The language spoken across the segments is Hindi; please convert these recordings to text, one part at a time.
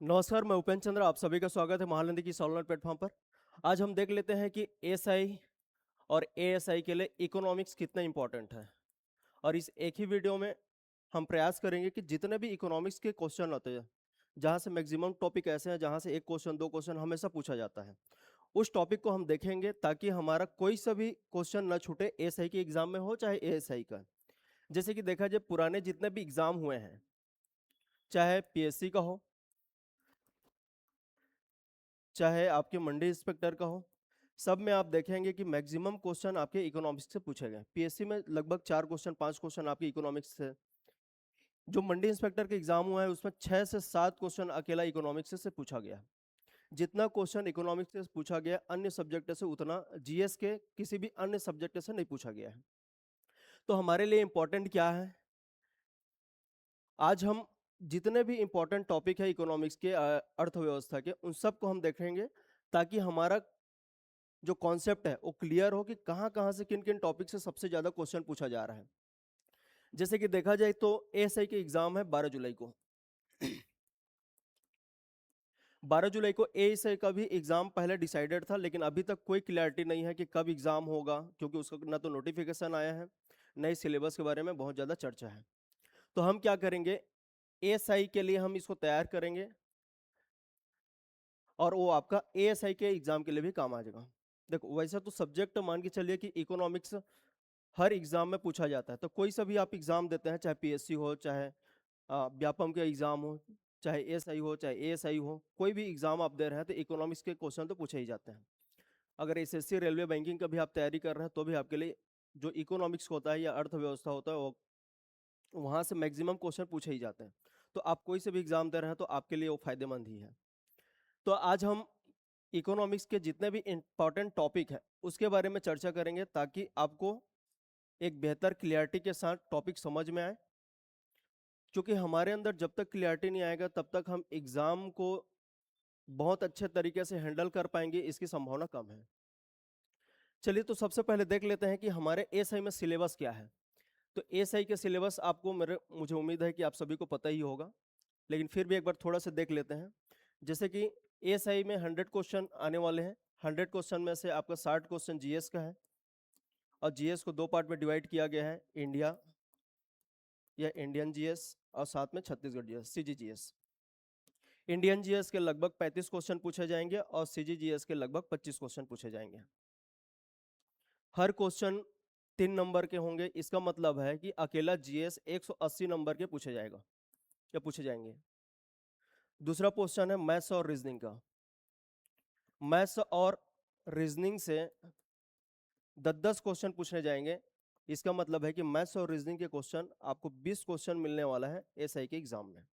नमस्कार, मैं उपेंद्र चंद्र, आप सभी का स्वागत है महानंदी की सॉल्वर प्लेटफॉर्म पर। आज हम देख लेते हैं कि एएसआई और एएसआई के लिए इकोनॉमिक्स कितना इंपॉर्टेंट है। और इस एक ही वीडियो में हम प्रयास करेंगे कि जितने भी इकोनॉमिक्स के क्वेश्चन होते हैं, जहाँ से मैक्सिमम टॉपिक ऐसे हैं जहाँ से एक क्वेश्चन दो क्वेश्चन हमेशा पूछा जाता है, उस टॉपिक को हम देखेंगे ताकि हमारा कोई सा भी क्वेश्चन न छूटे, एएसआई के एग्जाम में हो चाहे एएसआई का। जैसे कि देखा जाए, पुराने जितने भी एग्जाम हुए हैं, चाहे पीएससी का हो, चाहे आपके मंडी इंस्पेक्टर का हो, सब में आप देखेंगे कि मैक्सिमम क्वेश्चन आपके इकोनॉमिक्स से पूछे गए। पीएससी में लगभग 4 क्वेश्चन 5 क्वेश्चन आपके इकोनॉमिक्स से। जो मंडी इंस्पेक्टर के एग्जाम हुआ है उसमें 6 से 7 क्वेश्चन अकेला इकोनॉमिक्स से पूछा गया। जितना क्वेश्चन इकोनॉमिक्स से पूछा गया अन्य सब्जेक्ट से, उतना जीएस के किसी भी अन्य सब्जेक्ट से नहीं पूछा गया है। तो हमारे लिए इंपॉर्टेंट क्या है, आज हम जितने भी इंपॉर्टेंट टॉपिक है इकोनॉमिक्स के, अर्थव्यवस्था के, उन सब को हम देखेंगे ताकि हमारा जो कॉन्सेप्ट है वो क्लियर हो कि कहाँ कहाँ से किन किन टॉपिक से सबसे ज्यादा क्वेश्चन पूछा जा रहा है। जैसे कि देखा जाए तो एएसआई के एग्जाम है 12 जुलाई को। 12 जुलाई को एएसआई का भी एग्जाम पहले डिसाइडेड था, लेकिन अभी तक कोई क्लैरिटी नहीं है कि कब एग्जाम होगा, क्योंकि उसका ना तो नोटिफिकेशन आया है, नए सिलेबस के बारे में बहुत ज़्यादा चर्चा है। तो हम क्या करेंगे, एएसआई के लिए हम इसको तैयार करेंगे और वो आपका एएसआई के एग्जाम के लिए भी काम आ जाएगा। देखो, वैसा तो सब्जेक्ट मान के चलिए कि इकोनॉमिक्स हर एग्जाम में पूछा जाता है, तो कोई सा भी आप एग्जाम देते हैं, चाहे पीएससी हो, चाहे व्यापम के एग्जाम हो, चाहे एएसआई हो, चाहे एएसआई हो, कोई भी एग्जाम आप दे रहे हैं तो इकोनॉमिक्स के क्वेश्चन तो पूछे ही जाते हैं। अगर एसएससी रेलवे बैंकिंग का भी आप तैयारी कर रहे हैं तो भी आपके लिए जो इकोनॉमिक्स होता है या अर्थव्यवस्था होता है, वो वहाँ से मैक्सिमम क्वेश्चन पूछे ही जाते हैं। तो आप कोई से भी एग्जाम दे रहे हैं तो आपके लिए वो फायदेमंद ही है। तो आज हम इकोनॉमिक्स के जितने भी इंपॉर्टेंट टॉपिक है उसके बारे में चर्चा करेंगे, ताकि आपको एक बेहतर क्लियरिटी के साथ टॉपिक समझ में आए। क्योंकि हमारे अंदर जब तक क्लियरिटी नहीं आएगा तब तक हम एग्जाम को बहुत अच्छे तरीके से हैंडल कर पाएंगे, इसकी संभावना कम है। चलिए, तो सबसे पहले देख लेते हैं कि हमारे एएसआई में सिलेबस क्या है। तो एएसआई के सिलेबस आपको मुझे उम्मीद है कि आप सभी को पता ही होगा, लेकिन फिर भी एक बार थोड़ा सा देख लेते हैं। जैसे कि एएसआई में 100 क्वेश्चन आने वाले हैं। 100 क्वेश्चन में से आपका 60 क्वेश्चन जीएस का है, और जीएस को दो पार्ट में डिवाइड किया गया है, इंडिया या इंडियन जीएस, और साथ में Chhattisgarh GS, CGGS. Indian GS के लगभग 35 क्वेश्चन पूछे जाएंगे और सीजीजीएस के लगभग 25 क्वेश्चन पूछे जाएंगे। हर क्वेश्चन 3 नंबर के होंगे, इसका मतलब है कि अकेला जीएस 180 नंबर के पूछे जाएगा या पूछे जाएंगे। दूसरा क्वेश्चन है मैथ्स और रीजनिंग का। मैथ्स और रीजनिंग से 10-10 क्वेश्चन पूछने जाएंगे। इसका मतलब है कि मैथ्स और रीजनिंग के क्वेश्चन आपको 20 क्वेश्चन मिलने वाला है एसआई के एग्जाम में।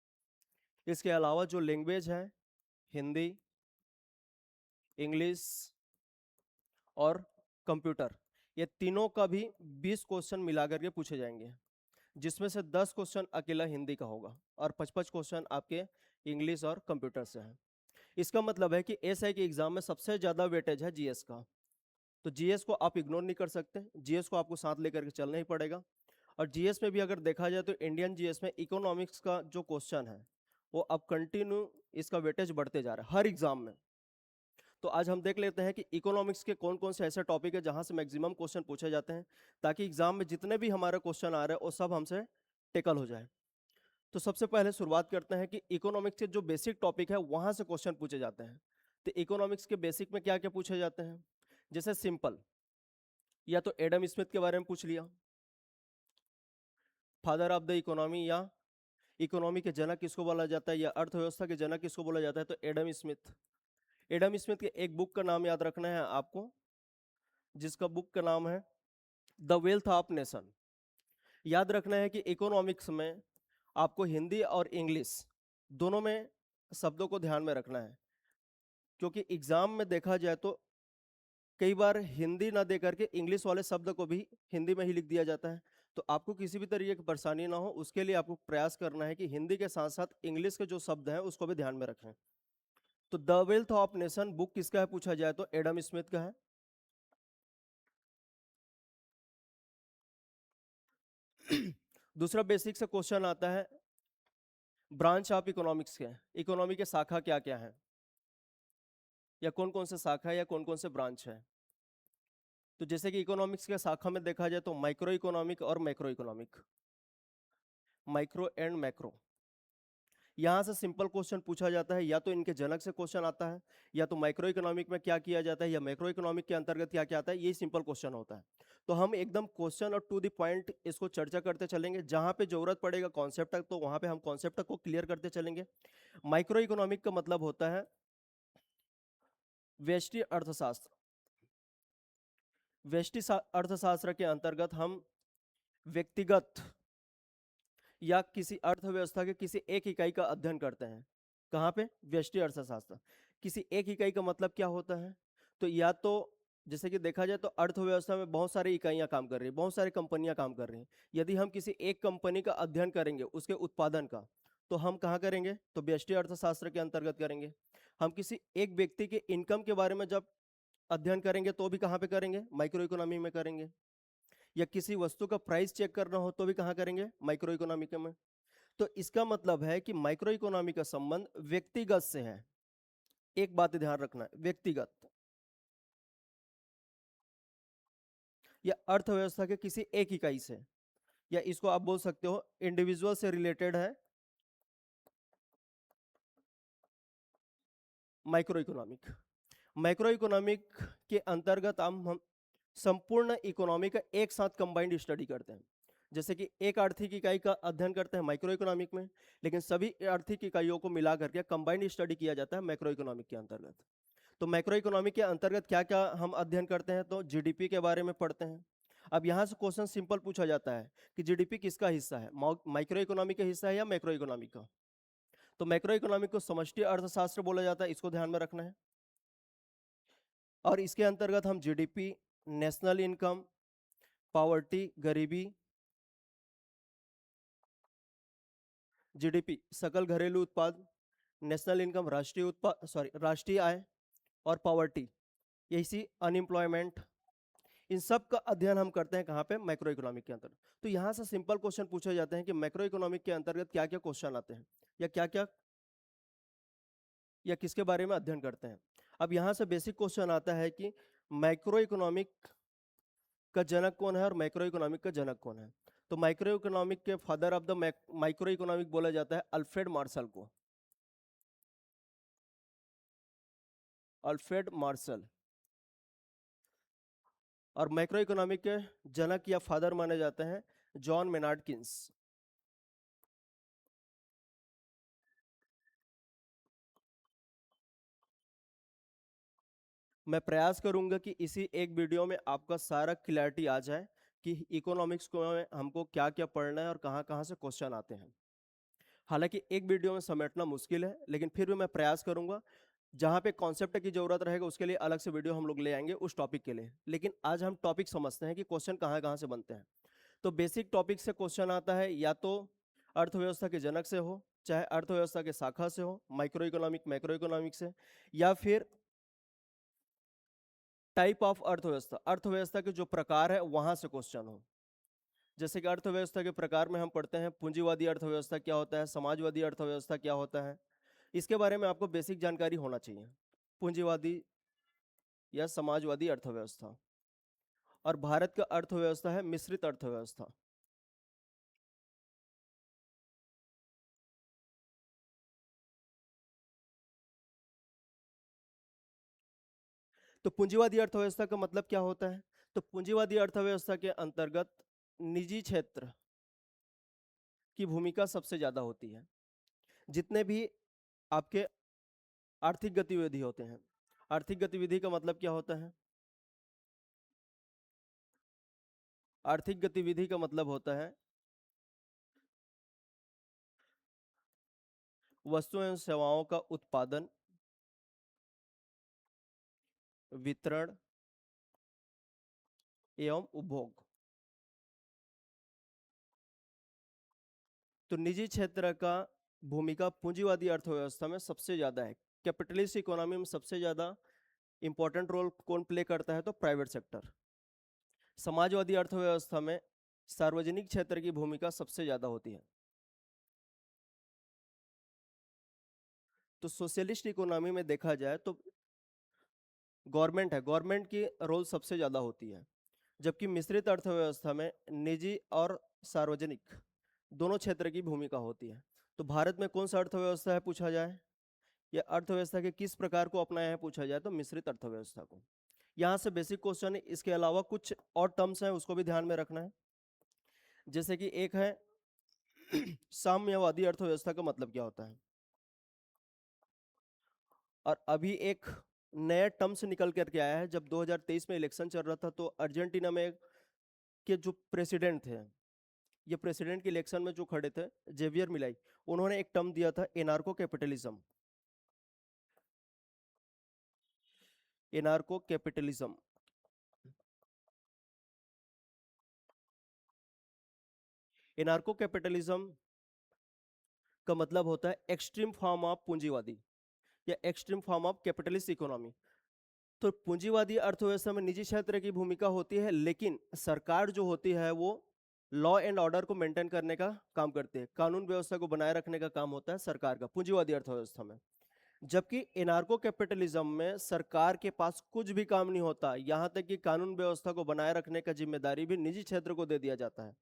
इसके अलावा जो लैंग्वेज है, हिंदी, इंग्लिश और कंप्यूटर, ये तीनों का भी 20 क्वेश्चन मिला करके पूछे जाएंगे, जिसमें से 10 क्वेश्चन अकेला हिंदी का होगा और 55 क्वेश्चन आपके इंग्लिश और कंप्यूटर से है। इसका मतलब है कि एसआई के एग्जाम में सबसे ज़्यादा वेटेज है जीएस का। तो जीएस को आप इग्नोर नहीं कर सकते, जीएस को आपको साथ लेकर के चलना ही पड़ेगा। और जीएस में भी अगर देखा जाए तो इंडियन जीएस में इकोनॉमिक्स का जो क्वेश्चन है वो अब कंटिन्यू इसका वेटेज बढ़ते जा रहा है हर एग्जाम में। तो आज हम देख लेते हैं कि इकोनॉमिक्स के कौन कौन से ऐसे टॉपिक है जहां से मैक्सिमम क्वेश्चन पूछे जाते हैं, ताकि एग्जाम में जितने भी हमारे क्वेश्चन आ रहे हैं वो सब हमसे टेकल हो जाए। तो सबसे पहले शुरुआत करते हैं कि इकोनॉमिक्स के जो बेसिक टॉपिक है वहां से क्वेश्चन पूछे जाते हैं। तो इकोनॉमिक्स के बेसिक में क्या क्या पूछे जाते हैं, जैसे सिंपल, या तो एडम स्मिथ के बारे में पूछ लिया, फादर ऑफ द इकोनॉमी, या इकोनॉमी के जनक किसको बोला जाता है, या अर्थव्यवस्था के जनक किसको बोला जाता है, तो एडम स्मिथ। एडम स्मिथ के एक बुक का नाम याद रखना है आपको, जिसका बुक का नाम है द वेल्थ ऑफ नेशन। याद रखना है कि इकोनॉमिक्स में आपको हिंदी और इंग्लिश दोनों में शब्दों को ध्यान में रखना है, क्योंकि एग्जाम में देखा जाए तो कई बार हिंदी ना दे करके इंग्लिश वाले शब्द को भी हिंदी में ही लिख दिया जाता है। तो आपको किसी भी तरीके की परेशानी ना हो, उसके लिए आपको प्रयास करना है कि हिंदी के साथ साथ इंग्लिश के जो शब्द हैं उसको भी ध्यान में रखें। तो the wealth of nation book किसका है पूछा जाए तो एडम स्मिथ का है। दूसरा बेसिक से क्वेश्चन आता है, ब्रांच ऑफ इकोनॉमिक्स के, इकोनॉमी के शाखा क्या क्या है, या कौन कौन से शाखा है या कौन कौन से ब्रांच है? तो जैसे कि इकोनॉमिक्स के शाखा में देखा जाए तो माइक्रो इकोनॉमिक और macro economic, micro and macro. यहाँ से सिंपल क्वेश्चन पूछा जाता है, या तो इनके जनक से क्वेश्चन आता है, या तो माइक्रो इकोनॉमिक में क्या किया जाता है, या मैक्रो इकोनॉमिक के अंतर्गत क्या क्या आता है, ये सिंपल क्वेश्चन होता है। तो हम एकदम क्वेश्चन और टू द पॉइंट इसको चर्चा करते चलेंगे, जहाँ पे जरूरत पड़ेगा कॉन्सेप्ट तक तो वहाँ पे हम कॉन्सेप्ट तक को क्लियर करते चलेंगे। माइक्रो इकोनॉमिक का मतलब होता है व्यष्टि अर्थशास्त्र। व्यष्टि अर्थशास्त्र के अंतर्गत हम व्यक्तिगत या किसी अर्थव्यवस्था के किसी एक इकाई का अध्ययन करते हैं। कहाँ पे? व्यष्टि अर्थशास्त्र। किसी एक इकाई का मतलब क्या होता है? तो या तो जैसे कि देखा जाए तो अर्थव्यवस्था में बहुत सारी इकाइयां काम कर रही हैं, बहुत सारी कंपनियां काम कर रही हैं। यदि हम किसी एक कंपनी का अध्ययन करेंगे उसके उत्पादन का, तो हम कहाँ करेंगे? तो व्यष्टि अर्थशास्त्र के अंतर्गत करेंगे। हम किसी एक व्यक्ति के इनकम के बारे में जब अध्ययन करेंगे तो भी कहाँ पे करेंगे? माइक्रो इकोनॉमी में करेंगे। या किसी वस्तु का प्राइस चेक करना हो तो भी कहाँ करेंगे? माइक्रो इकोनॉमिक में। तो इसका मतलब है कि माइक्रो इकोनॉमी का संबंध व्यक्तिगत से है। एक बात ध्यान रखना है, व्यक्तिगत या अर्थव्यवस्था के किसी एक इकाई से, या इसको आप बोल सकते हो इंडिविजुअल से रिलेटेड है माइक्रो इकोनॉमिक। माइक्रो इकोनॉमिक के अंतर्गत हम संपूर्ण इकोनॉमी का एक साथ कंबाइंड स्टडी करते हैं। जैसे कि एक आर्थिक इकाई का अध्ययन करते हैं माइक्रो इकोनॉमिक में, लेकिन सभी आर्थिक इकाइयों को मिला करके कंबाइंड स्टडी किया जाता है मैक्रो इकोनॉमिक के अंतर्गत। तो मैक्रो इकोनॉमिक के अंतर्गत क्या क्या हम अध्ययन करते हैं? तो जीडीपी के बारे में पढ़ते हैं। अब यहाँ से क्वेश्चन सिंपल पूछा जाता है कि जीडीपी किसका हिस्सा है, माइक्रो इकोनॉमिक का हिस्सा है या मैक्रो इकोनॉमिक का? तो मैक्रो इकोनॉमिक को समष्टि अर्थशास्त्र बोला जाता है, इसको ध्यान में रखना है। और इसके अंतर्गत हम जीडीपी, नेशनल इनकम, पॉवर्टी गरीबी, जीडीपी सकल घरेलू उत्पाद, नेशनल इनकम राष्ट्रीय उत्पाद, सॉरी राष्ट्रीय आय, और पॉवर्टी यही अनएम्प्लॉयमेंट, इन सब का अध्ययन हम करते हैं कहाँ पे? मैक्रो इकोनॉमिक के अंतर्गत। तो यहाँ से सिंपल क्वेश्चन पूछे जाते हैं कि मैक्रो इकोनॉमिक के अंतर्गत क्या क्या क्वेश्चन आते हैं, या क्या क्या या किसके बारे में अध्ययन करते हैं। अब यहाँ से बेसिक क्वेश्चन आता है कि मैक्रो इकोनॉमिक का जनक कौन है और मैक्रो इकोनॉमिक का जनक कौन है? तो माइक्रो इकोनॉमिक के father of the micro economic बोला जाता है अल्फ्रेड मार्शल को। Alfred Marshall. और मैक्रो इकोनॉमिक के जनक या फादर माने जाते हैं जॉन मेनार्ड किन्स। मैं प्रयास करूंगा कि इसी एक वीडियो में आपका सारा क्लैरिटी आ जाए कि इकोनॉमिक्स को हमको क्या क्या पढ़ना है और कहाँ कहाँ से क्वेश्चन आते हैं। हालांकि एक वीडियो में समेटना मुश्किल है, लेकिन फिर भी मैं प्रयास करूंगा। जहाँ पे कॉन्सेप्ट की जरूरत रहेगा उसके लिए अलग से वीडियो हम लोग ले आएंगे उस टॉपिक के लिए, लेकिन आज हम टॉपिक समझते हैं कि क्वेश्चन कहाँ कहाँ से बनते हैं। तो बेसिक टॉपिक से क्वेश्चन आता है, या तो अर्थव्यवस्था के जनक से हो, चाहे अर्थव्यवस्था के शाखा से हो, माइक्रो इकोनॉमिक मैक्रो इकोनॉमिक से, या फिर टाइप ऑफ अर्थव्यवस्था, अर्थव्यवस्था के जो प्रकार है वहां से क्वेश्चन हो। जैसे कि अर्थव्यवस्था के प्रकार में हम पढ़ते हैं पूंजीवादी अर्थव्यवस्था क्या होता है, समाजवादी अर्थव्यवस्था क्या होता है, इसके बारे में आपको बेसिक जानकारी होना चाहिए। पूंजीवादी या समाजवादी अर्थव्यवस्था। और भारत का अर्थव्यवस्था है मिश्रित अर्थव्यवस्था। तो पूंजीवादी अर्थव्यवस्था का मतलब क्या होता है? तो पूंजीवादी अर्थव्यवस्था के अंतर्गत निजी क्षेत्र की भूमिका सबसे ज्यादा होती है। जितने भी आपके आर्थिक गतिविधि होते हैं, आर्थिक गतिविधि का मतलब क्या होता है? आर्थिक गतिविधि का मतलब होता है वस्तुओं एवं सेवाओं का उत्पादन, वितरण एवं उपभोग। तो निजी क्षेत्र का भूमिका पूंजीवादी अर्थव्यवस्था में सबसे ज्यादा है। कैपिटलिस्ट इकोनॉमी में सबसे ज्यादा इंपॉर्टेंट रोल कौन प्ले करता है? तो प्राइवेट सेक्टर। समाजवादी अर्थव्यवस्था में सार्वजनिक क्षेत्र की भूमिका सबसे ज्यादा होती है। तो सोशलिस्ट इकोनॉमी में देखा जाए तो गवर्नमेंट की रोल सबसे ज़्यादा होती है, जबकि मिश्रित अर्थव्यवस्था में निजी और सार्वजनिक दोनों क्षेत्र की भूमिका होती है। तो भारत में कौन सा अर्थव्यवस्था है पूछा जाए, या अर्थव्यवस्था के किस प्रकार को अपनाया है पूछा जाए तो मिश्रित अर्थव्यवस्था को। यहाँ से बेसिक क्वेश्चन है, इसके अलावा कुछ और टर्म्स हैं उसको भी ध्यान में रखना है। जैसे कि एक है साम्यवादी अर्थव्यवस्था का मतलब क्या होता है, और अभी एक नया टर्म्स निकल करके आया है। जब 2023 में इलेक्शन चल रहा था तो अर्जेंटीना में के जो प्रेसिडेंट थे, ये प्रेसिडेंट के इलेक्शन में जो खड़े थे, जेवियर मिलाई, उन्होंने एक टर्म दिया था एनार्को कैपिटलिज्म। एनार्को कैपिटलिज्म, एनार्को कैपिटलिज्म का मतलब होता है एक्सट्रीम फॉर्म ऑफ पूंजीवादी या extreme form of capitalist economy. तो पूंजीवादी अर्थव्यवस्था में निजी क्षेत्र की भूमिका होती है, लेकिन सरकार जो होती है वो लॉ एंड ऑर्डर को मेंटेन करने का काम करती है, कानून व्यवस्था को बनाए रखने का काम होता है सरकार का पूंजीवादी अर्थव्यवस्था में। जबकि इनार्को कैपिटलिज्म में सरकार के पास कुछ भी काम नहीं होता, यहाँ तक कि कानून व्यवस्था को बनाए रखने का जिम्मेदारी भी निजी क्षेत्र को दे दिया जाता है।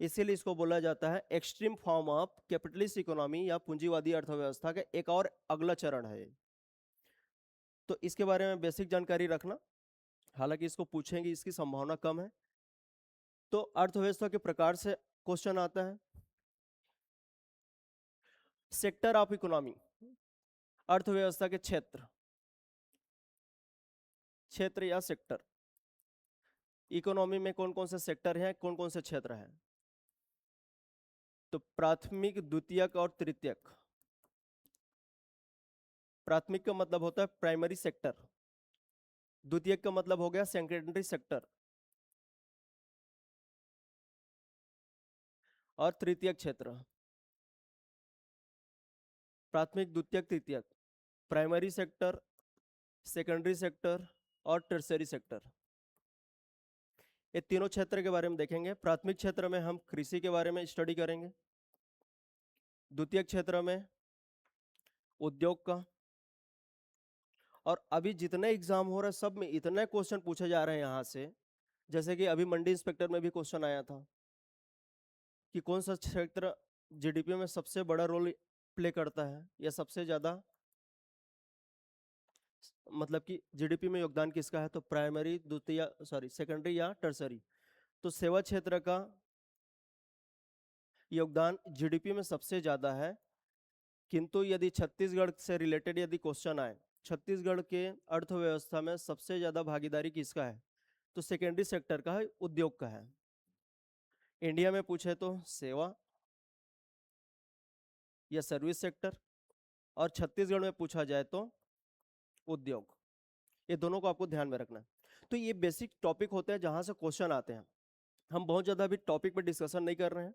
इसीलिए इसको बोला जाता है extreme form of capitalist economy या पूंजीवादी अर्थव्यवस्था का एक और अगला चरण है। तो इसके बारे में बेसिक जानकारी रखना, हालांकि इसको पूछेंगे इसकी संभावना कम है। तो अर्थव्यवस्था के प्रकार से क्वेश्चन आता है। सेक्टर ऑफ इकोनॉमी, अर्थव्यवस्था के क्षेत्र, क्षेत्र या सेक्टर। इकोनॉमी में कौन कौन से सेक्टर हैं, कौन कौन से क्षेत्र हैं? तो प्राथमिक, द्वितीयक और तृतीयक। प्राथमिक का मतलब होता है प्राइमरी सेक्टर, द्वितीयक का मतलब हो गया सेकेंडरी सेक्टर, और तृतीयक क्षेत्र। प्राथमिक, द्वितीयक, तृतीयक, प्राइमरी सेक्टर, सेकेंडरी सेक्टर और टर्सरी सेक्टर। ये तीनों क्षेत्र के बारे में देखेंगे। प्राथमिक क्षेत्र में हम कृषि के बारे में स्टडी करेंगे, द्वितीय क्षेत्र में उद्योग का, और अभी जितने एग्जाम हो रहे हैं सब में इतने क्वेश्चन पूछे जा रहे हैं यहाँ से। जैसे कि अभी मंडी इंस्पेक्टर में भी क्वेश्चन आया था कि कौन सा क्षेत्र जीडीपी में सबसे बड़ा रोल प्ले करता है या सबसे ज्यादा, मतलब कि जीडीपी में योगदान किसका है, तो प्राइमरी, द्वितीय, सॉरी सेकेंडरी या टर्सरी। तो सेवा क्षेत्र का योगदान जीडीपी में सबसे ज्यादा है। किंतु यदि छत्तीसगढ़ से रिलेटेड यदि क्वेश्चन आए, छत्तीसगढ़ के अर्थव्यवस्था में सबसे ज्यादा भागीदारी किसका है, तो सेकेंडरी सेक्टर का है, उद्योग का है। इंडिया में पूछे तो सेवा या सर्विस सेक्टर, और छत्तीसगढ़ में पूछा जाए तो उद्योग। ये दोनों को आपको ध्यान में रखना है। तो ये बेसिक टॉपिक होते हैं जहां से क्वेश्चन आते हैं। हम बहुत ज्यादा अभी टॉपिक पे डिस्कशन नहीं कर रहे हैं,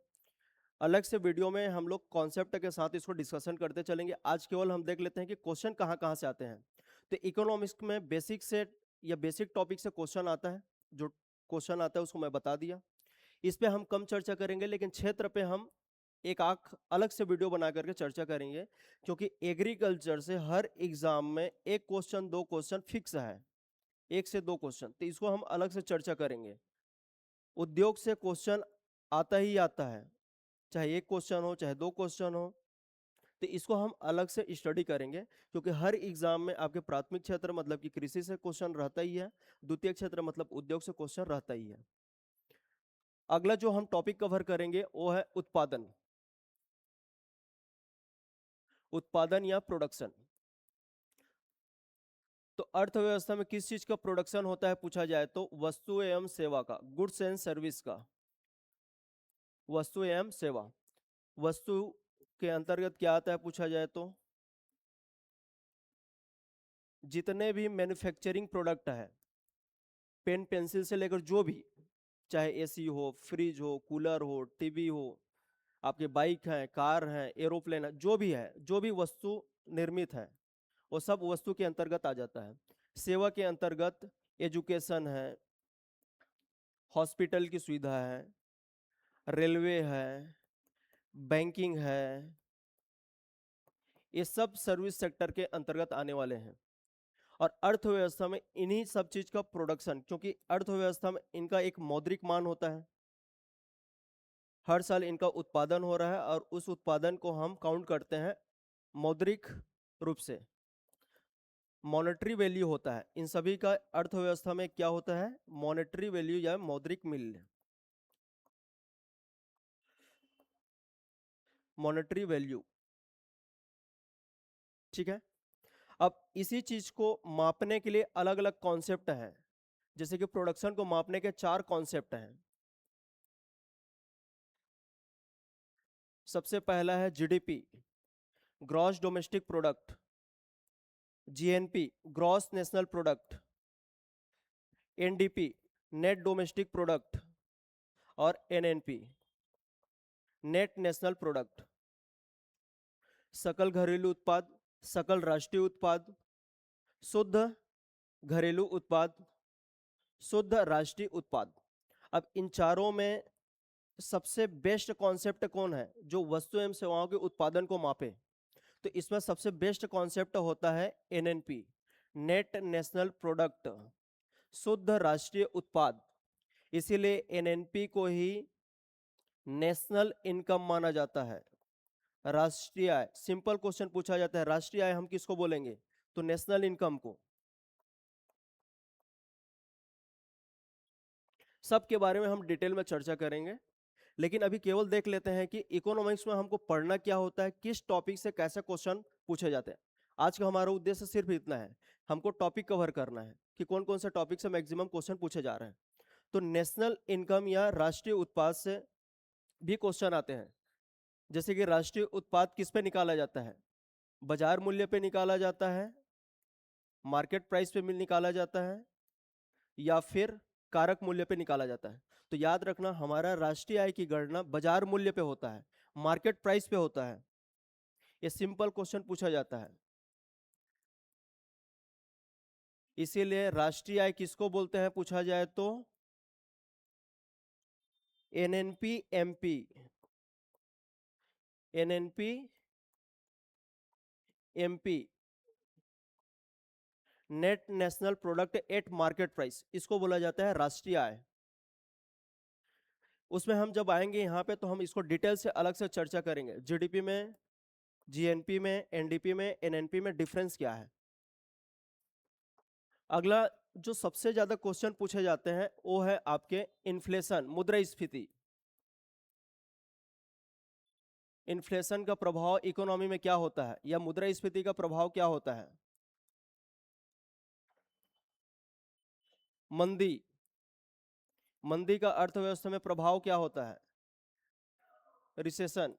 अलग से वीडियो में हम लोग कॉन्सेप्ट के साथ इसको डिस्कशन करते चलेंगे। आज केवल हम देख लेते हैं कि क्वेश्चन कहाँ कहाँ से आते हैं। तो इकोनॉमिक्स में बेसिक से या बेसिक टॉपिक से क्वेश्चन आता है, जो क्वेश्चन आता है उसको मैं बता दिया। इस पे हम कम चर्चा करेंगे, लेकिन क्षेत्र पे हम एक आंख अलग से वीडियो बना करके चर्चा करेंगे, क्योंकि एग्रीकल्चर से हर एग्जाम में एक क्वेश्चन, दो क्वेश्चन फिक्स है, एक से दो क्वेश्चन, तो इसको हम अलग से चर्चा करेंगे। उद्योग से क्वेश्चन आता ही आता है, चाहे एक क्वेश्चन हो चाहे दो क्वेश्चन हो, तो इसको हम अलग से स्टडी करेंगे, क्योंकि हर एग्जाम में आपके प्राथमिक क्षेत्र मतलब कि कृषि से क्वेश्चन रहता ही है, द्वितीय क्षेत्र मतलब उद्योग से क्वेश्चन रहता ही है। अगला जो हम टॉपिक कवर करेंगे वो है उत्पादन, उत्पादन या प्रोडक्शन। तो अर्थव्यवस्था में किस चीज का प्रोडक्शन होता है पूछा जाए तो वस्तु एवं सेवा का, गुड्स एंड सर्विस का, वस्तु एवं सेवा। वस्तु के अंतर्गत क्या आता है पूछा जाए तो जितने भी मैन्युफैक्चरिंग प्रोडक्ट है, पेन पेंसिल से लेकर जो भी, चाहे एसी हो, फ्रिज हो, कूलर हो, टीवी हो, आपके बाइक हैं, कार हैं, एरोप्लेन है, जो भी है, जो भी वस्तु निर्मित है वो सब वस्तु के अंतर्गत आ जाता है। सेवा के अंतर्गत एजुकेशन है, हॉस्पिटल की सुविधा है, रेलवे है, बैंकिंग है, ये सब सर्विस सेक्टर के अंतर्गत आने वाले हैं। और अर्थव्यवस्था में इन्हीं सब चीज का प्रोडक्शन, क्योंकि अर्थव्यवस्था में इनका एक मौद्रिक मान होता है, हर साल इनका उत्पादन हो रहा है और उस उत्पादन को हम काउंट करते हैं मौद्रिक रूप से, मॉनेटरी वैल्यू होता है इन सभी का। अर्थव्यवस्था में क्या होता है? मॉनेटरी वैल्यू या मौद्रिक मूल्य, मॉनेटरी वैल्यू। ठीक है। अब इसी चीज को मापने के लिए अलग अलग कॉन्सेप्ट हैं। जैसे कि प्रोडक्शन को मापने के 4 कॉन्सेप्ट हैं। सबसे पहला है GDP, gross domestic product, GNP, gross national product, NDP, net domestic product, और एनएनपी, नेट नेशनल प्रोडक्ट। सकल घरेलू उत्पाद, सकल राष्ट्रीय उत्पाद, शुद्ध घरेलू उत्पाद, शुद्ध राष्ट्रीय उत्पाद। अब इन चारों में सबसे बेस्ट कॉन्सेप्ट कौन है जो वस्तु एवं सेवाओं के उत्पादन को मापे? तो इसमें सबसे बेस्ट कॉन्सेप्ट होता है एनएनपी, नेट नेशनल प्रोडक्ट, शुद्ध राष्ट्रीय उत्पाद। इसीलिए एनएनपी को ही नेशनल इनकम माना जाता है, राष्ट्रीय आय। सिंपल क्वेश्चन पूछा जाता है राष्ट्रीय आय हम किसको बोलेंगे? तो नेशनल इनकम को। सबके बारे में हम डिटेल में चर्चा करेंगे, लेकिन अभी केवल देख लेते हैं कि इकोनॉमिक्स में हमको पढ़ना क्या होता है, किस टॉपिक से कैसे क्वेश्चन पूछे जाते हैं। आज का हमारा उद्देश्य सिर्फ इतना है, हमको टॉपिक कवर करना है कि कौन कौन से टॉपिक से मैक्सिमम क्वेश्चन पूछे जा रहे हैं। तो नेशनल इनकम या राष्ट्रीय उत्पाद से भी क्वेश्चन आते हैं। जैसे कि राष्ट्रीय उत्पाद किस पे निकाला जाता है? बाजार मूल्य पे निकाला जाता है, मार्केट प्राइस पे निकाला जाता है, या फिर कारक मूल्य पे निकाला जाता है। तो याद रखना, हमारा राष्ट्रीय आय की गणना बाजार मूल्य पे होता है, मार्केट प्राइस पे होता है। ये सिंपल क्वेश्चन पूछा जाता है। इसीलिए राष्ट्रीय आय किसको बोलते हैं पूछा जाए तो NNP MP, NNP MP, net national product at market price, इसको बोला जाता है राष्ट्रीय आय। उसमें हम जब आएंगे यहाँ पे तो हम इसको डिटेल से अलग से चर्चा करेंगे, जीडीपी में, जीएनपी में, एनडीपी में, एनएनपी में डिफरेंस क्या है। अगला जो सबसे ज्यादा क्वेश्चन पूछे जाते हैं वो है आपके इन्फ्लेशन, मुद्रास्फीति। इन्फ्लेशन का प्रभाव इकोनॉमी में क्या होता है, या मुद्रास्फीति का प्रभाव क्या होता है? मंदी, मंदी का अर्थव्यवस्था में प्रभाव क्या होता है? रिसेशन।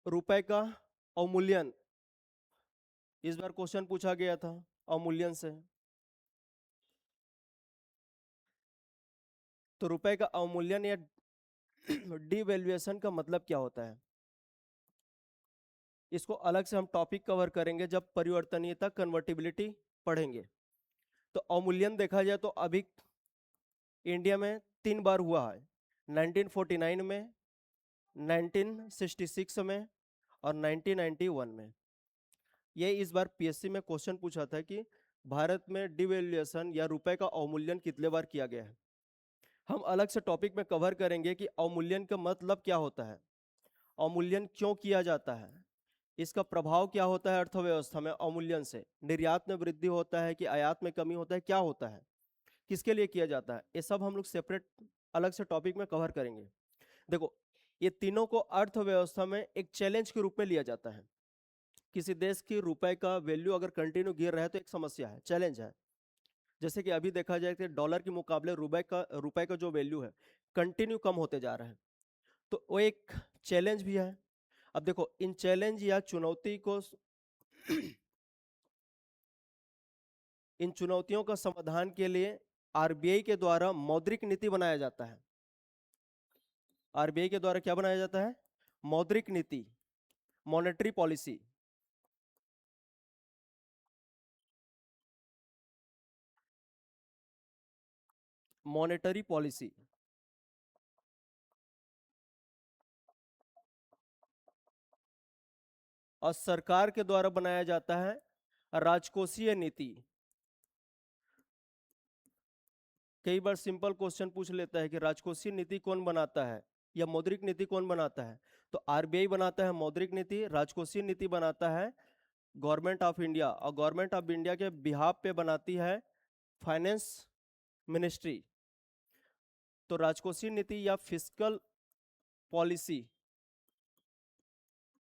रुपए का अवमूल्यन, इस बार क्वेश्चन पूछा गया था अवमूल्यन से। तो रुपए का अवमूल्यन या डिवैल्यूएशन का मतलब क्या होता है? इसको अलग से हम टॉपिक कवर करेंगे जब परिवर्तनीयता, कन्वर्टिबिलिटी पढ़ेंगे। तो अवमूल्यन देखा जाए तो अभी इंडिया में 3 बार हुआ है, 1949 में, 1966 में, और 1991 में। ये इस बार पीएससी में क्वेश्चन पूछा था कि भारत में डिवैल्यूएशन या रुपए का अवमूल्यन कितने बार किया गया है। हम अलग से टॉपिक में कवर करेंगे कि अवमूल्यन का मतलब क्या होता है, अवमूल्यन क्यों किया जाता है, इसका प्रभाव क्या होता है अर्थव्यवस्था में, अवमूल्यन से निर्यात में वृद्धि होता है कि आयात में कमी होता है, क्या होता है, किसके लिए किया जाता है, ये सब हम लोग सेपरेट अलग से टॉपिक में कवर करेंगे। देखो, ये तीनों को अर्थव्यवस्था में एक चैलेंज के रूप में लिया जाता है। किसी देश की रुपए का वैल्यू अगर कंटिन्यू गिर रहा है तो एक समस्या है, चैलेंज है। जैसे कि अभी देखा जाए कि डॉलर के मुकाबले रुपए का जो वैल्यू है कंटिन्यू कम होते जा रहा है, तो वो एक चैलेंज भी है। अब देखो, इन चैलेंज या चुनौती को इन चुनौतियों का समाधान के लिए आरबीआई के द्वारा मौद्रिक नीति बनाया जाता है। आरबीआई के द्वारा क्या बनाया जाता है? मौद्रिक नीति, मॉनेटरी पॉलिसी। मॉनेटरी पॉलिसी और सरकार के द्वारा बनाया जाता है राजकोषीय नीति। कई बार सिंपल क्वेश्चन पूछ लेता है कि राजकोषीय नीति कौन बनाता है या मौद्रिक नीति कौन बनाता है। तो आरबीआई बनाता है मौद्रिक नीति, राजकोषीय नीति बनाता है गवर्नमेंट ऑफ इंडिया, और गवर्नमेंट ऑफ इंडिया के बिहाफ पे बनाती है फाइनेंस मिनिस्ट्री। तो राजकोषीय नीति या फिस्कल पॉलिसी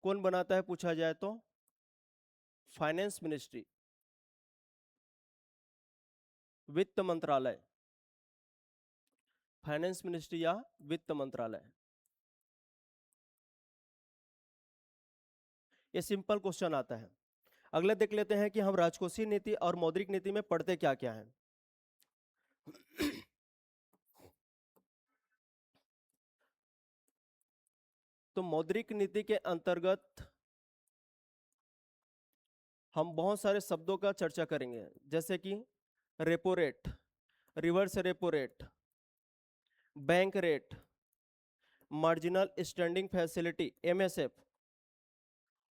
कौन बनाता है पूछा जाए तो फाइनेंस मिनिस्ट्री, वित्त मंत्रालय, फाइनेंस मिनिस्ट्री या वित्त मंत्रालय। ये सिंपल क्वेश्चन आता है। अगले देख लेते हैं कि हम राजकोषीय नीति और मौद्रिक नीति में पढ़ते क्या क्या है। तो मौद्रिक नीति के अंतर्गत हम बहुत सारे शब्दों का चर्चा करेंगे, जैसे कि repo rate, reverse repo rate, bank rate, marginal standing facility MSF,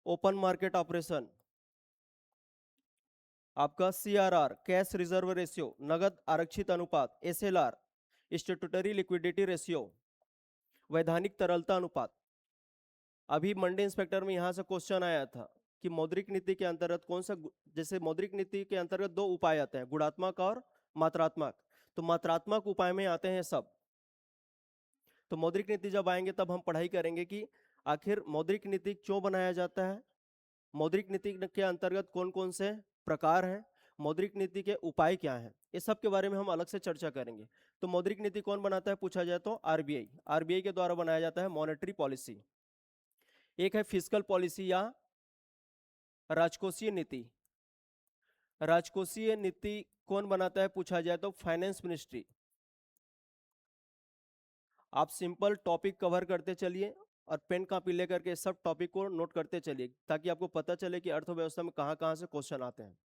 open market operation, आपका सीआरआर कैश रिजर्व रेशियो, नगद आरक्षित अनुपात एसएलआर, स्टैट्यूटरी लिक्विडिटी रेशियो, वैधानिक तरलता अनुपात। अभी मंडी इंस्पेक्टर में यहाँ से क्वेश्चन आया था कि मौद्रिक नीति के अंतर्गत कौन सा, जैसे मौद्रिक नीति के अंतर्गत दो उपाय आते हैं, गुणात्मक और मात्रात्मक। तो मात्रात्मक उपाय में आते हैं सब। तो मौद्रिक नीति जब आएंगे तब हम पढ़ाई करेंगे कि आखिर मौद्रिक नीति क्यों बनाया जाता है, मौद्रिक नीति के अंतर्गत कौन कौन से प्रकार हैं, मौद्रिक नीति के उपाय क्या हैं, इस सब के बारे में हम अलग से चर्चा करेंगे। तो मौद्रिक नीति कौन बनाता है पूछा जाए तो आरबीआई, आरबीआई के द्वारा बनाया जाता है मॉनेटरी पॉलिसी। एक है फिस्कल पॉलिसी या राजकोषीय नीति, राजकोषीय नीति कौन बनाता है पूछा जाए तो फाइनेंस मिनिस्ट्री। आप सिंपल टॉपिक कवर करते चलिए और पेन कॉपी लेकर के सब टॉपिक को नोट करते चलिए, ताकि आपको पता चले कि अर्थव्यवस्था में कहाँ कहाँ से क्वेश्चन आते हैं।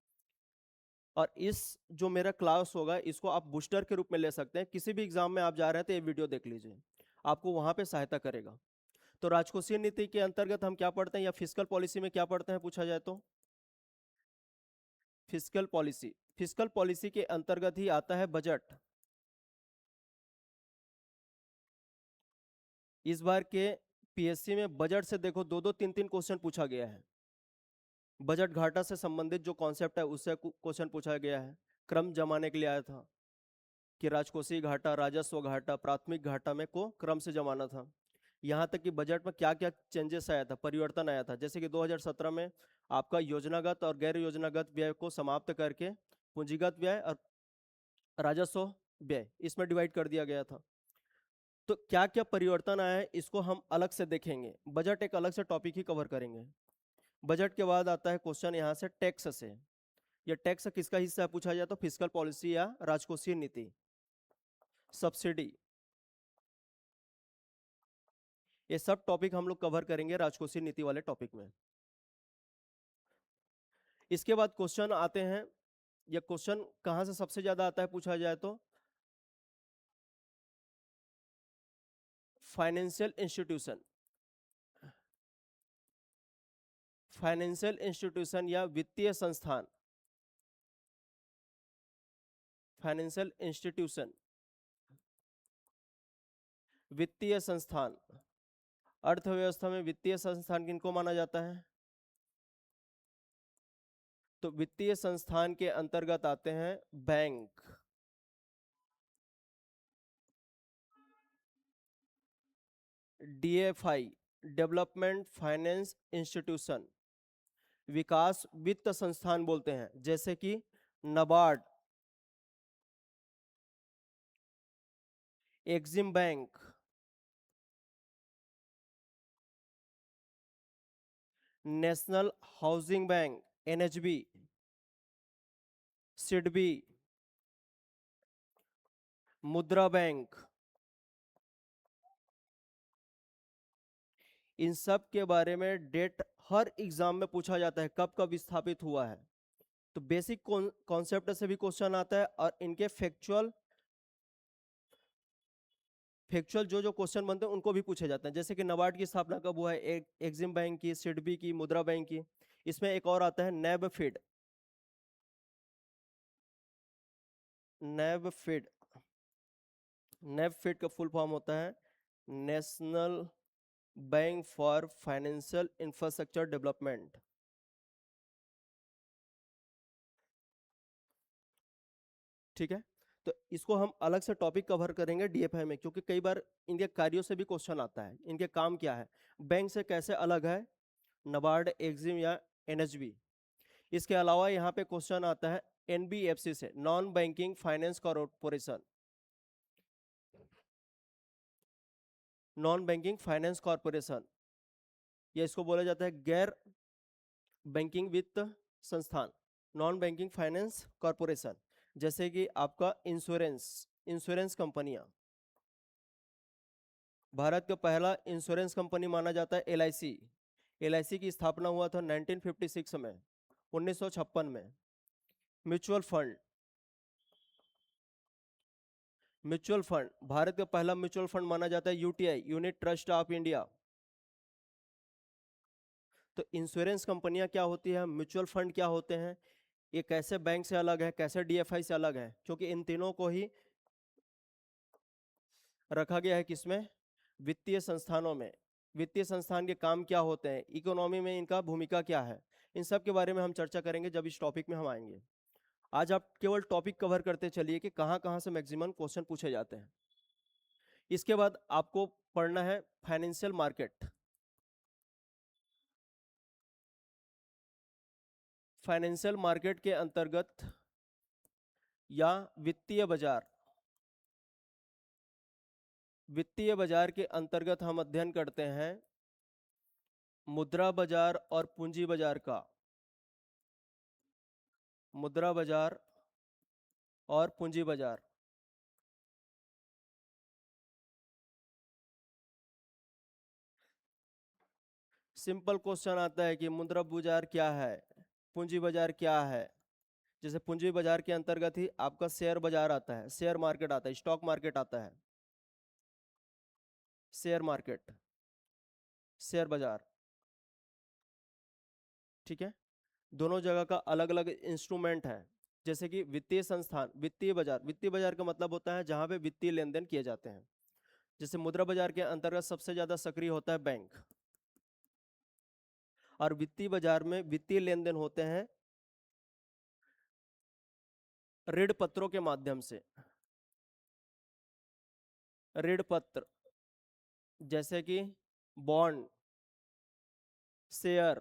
और इस जो मेरा क्लास होगा इसको आप बूस्टर के रूप में ले सकते हैं, किसी भी एग्जाम में आप जा रहे हैं तो ये वीडियो देख लीजिए, आपको वहां पे सहायता करेगा। तो राजकोषीय नीति के अंतर्गत हम क्या पढ़ते हैं या फिस्कल पॉलिसी में क्या पढ़ते हैं पूछा जाए तो फिस्कल पॉलिसी, फिस्कल पॉलिसी के अंतर्गत ही आता है बजट। इस बार के पीएससी में बजट से देखो दो दो तीन तीन क्वेश्चन पूछा गया है। बजट घाटा से संबंधित जो कॉन्सेप्ट है उससे क्वेश्चन पूछा गया है, क्रम जमाने के लिए आया था कि राजकोषीय घाटा, राजस्व घाटा, प्राथमिक घाटा में को क्रम से जमाना था। यहाँ तक कि बजट में क्या क्या चेंजेस आया था, परिवर्तन आया था, जैसे कि 2017 में आपका योजनागत और गैर योजनागत व्यय को समाप्त करके पूंजीगत व्यय और राजस्व व्यय इसमें डिवाइड कर दिया गया था। तो क्या क्या परिवर्तन आया है इसको हम अलग से देखेंगे, बजट एक अलग से टॉपिक ही कवर करेंगे। बजट के बाद आता है क्वेश्चन यहाँ से टैक्स से, ये टैक्स किसका हिस्सा है पूछा जाए तो फिस्कल पॉलिसी या राजकोषीय नीति। सब्सिडी, ये सब टॉपिक हम लोग कवर करेंगे राजकोषीय नीति वाले टॉपिक में। इसके बाद क्वेश्चन आते हैं, ये क्वेश्चन कहां से सबसे ज्यादा आता है पूछा जाए तो फाइनेंशियल इंस्टीट्यूशन, फाइनेंशियल इंस्टीट्यूशन या वित्तीय संस्थान, फाइनेंशियल इंस्टीट्यूशन, वित्तीय संस्थान। अर्थव्यवस्था में वित्तीय संस्थान किनको माना जाता है, तो वित्तीय संस्थान के अंतर्गत आते हैं bank, DFI, development finance institution, विकास वित्त संस्थान बोलते हैं, जैसे कि NABARD, Exim bank, national housing bank NHB, SIDBI, Mudra bank. इन सब के बारे में डेट हर एग्जाम में पूछा जाता है, कब कब स्थापित हुआ है। तो बेसिक कॉन्सेप्ट से भी क्वेश्चन आता है और इनके फैक्चुअल फैक्चुअल जो क्वेश्चन बनते हैं उनको भी पूछे जाते हैं, जैसे कि नाबार्ड की स्थापना कब हुआ है, एक्सिम बैंक की, सिडबी की, मुद्रा बैंक की। इसमें एक और आता है नेबफिड। नेबफिड, नेबफिड का फुल फॉर्म होता है national bank for financial infrastructure development. ठीक है, तो इसको हम अलग से टॉपिक कवर करेंगे डीएफआई में, क्योंकि कई बार इनके कार्यों से भी क्वेश्चन आता है, इनके काम क्या है, बैंक से कैसे अलग है नाबार्ड, एक्सिम या एनएचबी। इसके अलावा यहाँ पे क्वेश्चन आता है एनबीएफसी से, non banking finance corporation. Non banking finance corporation, या इसको बोला जाता है गैर बैंकिंग वित्त संस्थान, नॉन बैंकिंग फाइनेंस कॉर्पोरेशन। जैसे कि आपका इंश्योरेंस, इंश्योरेंस कंपनियां, भारत का पहला इंश्योरेंस कंपनी माना जाता है एलआईसी। एलआईसी की स्थापना हुआ था 1956 में, 1956 में। Mutual fund, mutual fund, Bharat का पहला म्यूचुअल फंड माना जाता है UTI, unit trust of India. तो इंश्योरेंस कंपनियां क्या होती है, म्यूचुअल फंड क्या होते हैं, ये कैसे बैंक से अलग है, कैसे डीएफआई से अलग है, क्योंकि इन तीनों को ही रखा गया है किसमें, वित्तीय संस्थानों में। वित्तीय संस्थान के काम क्या होते हैं, इकोनॉमी में इनका भूमिका क्या है, इन सब के बारे में हम चर्चा करेंगे जब इस टॉपिक में हम आएंगे। आज आप केवल टॉपिक कवर करते चलिए कि कहाँ कहाँ से मैक्सिमम क्वेश्चन पूछे जाते हैं। इसके बाद आपको पढ़ना है फाइनेंशियल मार्केट। फाइनेंशियल मार्केट के अंतर्गत या वित्तीय बाजार, वित्तीय बाजार के अंतर्गत हम अध्ययन करते हैं मुद्रा बाजार और पूंजी बाजार का। मुद्रा बाजार और पूंजी बाजार। सिंपल क्वेश्चन आता है कि मुद्रा बाजार क्या है, पूंजी बाजार क्या है। जैसे पूंजी बाजार के अंतर्गत ही आपका शेयर बाजार आता है, शेयर मार्केट आता है, स्टॉक मार्केट आता है। शेयर मार्केट, शेयर बाजार। ठीक है, दोनों जगह का अलग अलग इंस्ट्रूमेंट है। जैसे कि वित्तीय संस्थान, वित्तीय बाजार, वित्तीय बाजार का मतलब होता है जहां पे वित्तीय लेन देन किए जाते हैं। जैसे मुद्रा बाजार के अंतर्गत सबसे ज्यादा सक्रिय होता है बैंक, और वित्तीय बाजार में वित्तीय लेन देन होते हैं ऋण पत्रों के माध्यम से। ऋण पत्र, जैसे कि bond, share,